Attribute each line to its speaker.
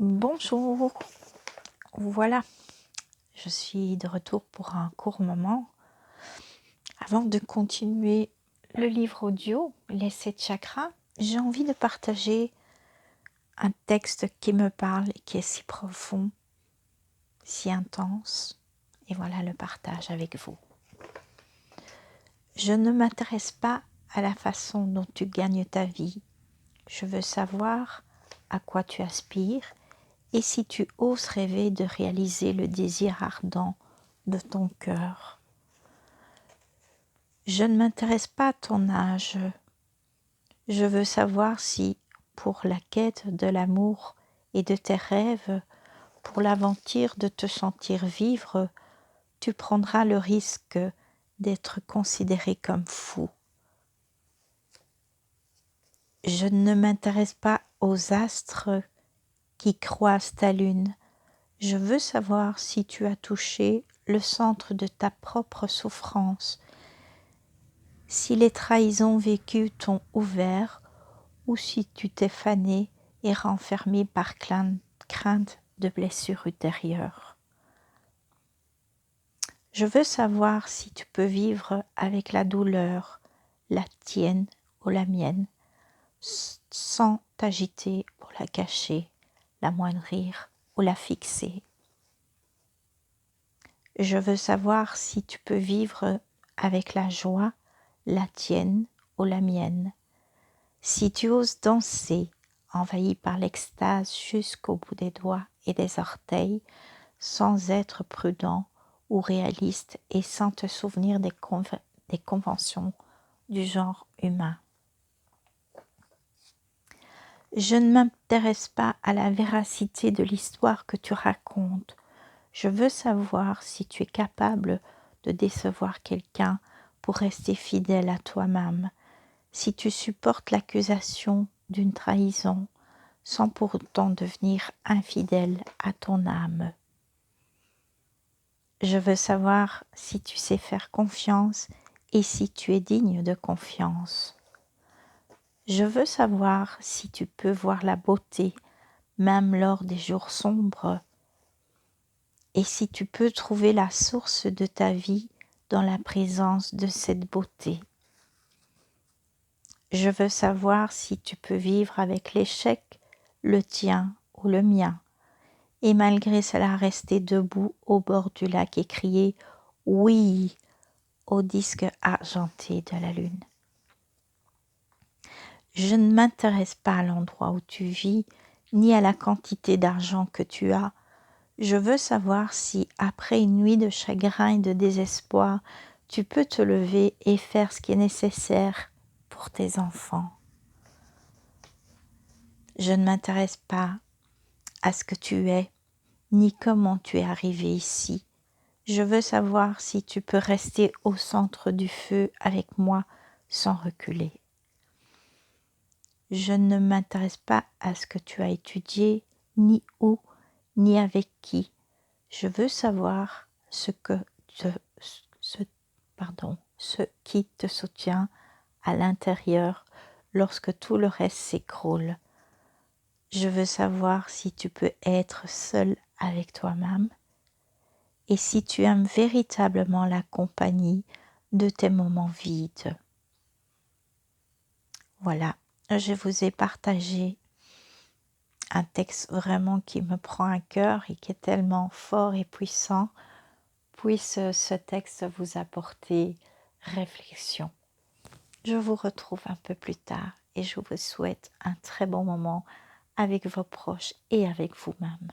Speaker 1: Bonjour, voilà, je suis de retour pour un court moment. Avant de continuer le livre audio, les 7 chakras, j'ai envie de partager un texte qui me parle et qui est si profond, si intense. Et voilà le partage avec vous. Je ne m'intéresse pas à la façon dont tu gagnes ta vie. Je veux savoir à quoi tu aspires et si tu oses rêver de réaliser le désir ardent de ton cœur. Je ne m'intéresse pas à ton âge. Je veux savoir si, pour la quête de l'amour et de tes rêves, pour l'aventure de te sentir vivre, tu prendras le risque d'être considéré comme fou. Je ne m'intéresse pas aux astres qui croisent ta lune. Je veux savoir si tu as touché le centre de ta propre souffrance, si les trahisons vécues t'ont ouvert ou si tu t'es fané et renfermé par crainte de blessures ultérieures. Je veux savoir si tu peux vivre avec la douleur, la tienne ou la mienne, sans t'agiter pour la cacher, l'amoindrir ou la fixer. Je veux savoir si tu peux vivre avec la joie, la tienne ou la mienne. Si tu oses danser, envahi par l'extase jusqu'au bout des doigts et des orteils, sans être prudent ou réaliste et sans te souvenir des conventions du genre humain. Je ne m'intéresse pas à la véracité de l'histoire que tu racontes. Je veux savoir si tu es capable de décevoir quelqu'un pour rester fidèle à toi-même, si tu supportes l'accusation d'une trahison sans pour autant devenir infidèle à ton âme. Je veux savoir si tu sais faire confiance et si tu es digne de confiance. Je veux savoir si tu peux voir la beauté même lors des jours sombres et si tu peux trouver la source de ta vie dans la présence de cette beauté. Je veux savoir si tu peux vivre avec l'échec, le tien ou le mien, et malgré cela rester debout au bord du lac et crier « oui » au disque argenté de la lune. Je ne m'intéresse pas à l'endroit où tu vis, ni à la quantité d'argent que tu as. Je veux savoir si, après une nuit de chagrin et de désespoir, tu peux te lever et faire ce qui est nécessaire pour tes enfants. Je ne m'intéresse pas à ce que tu es, ni comment tu es arrivé ici. Je veux savoir si tu peux rester au centre du feu avec moi sans reculer. Je ne m'intéresse pas à ce que tu as étudié, ni où, ni avec qui. Je veux savoir ce qui te soutient à l'intérieur lorsque tout le reste s'écroule. Je veux savoir si tu peux être seul avec toi-même et si tu aimes véritablement la compagnie de tes moments vides. Voilà, je vous ai partagé un texte vraiment qui me prend à cœur et qui est tellement fort et puissant. Puisse ce texte vous apporter réflexion. Je vous retrouve un peu plus tard et je vous souhaite un très bon moment avec vos proches et avec vous-même.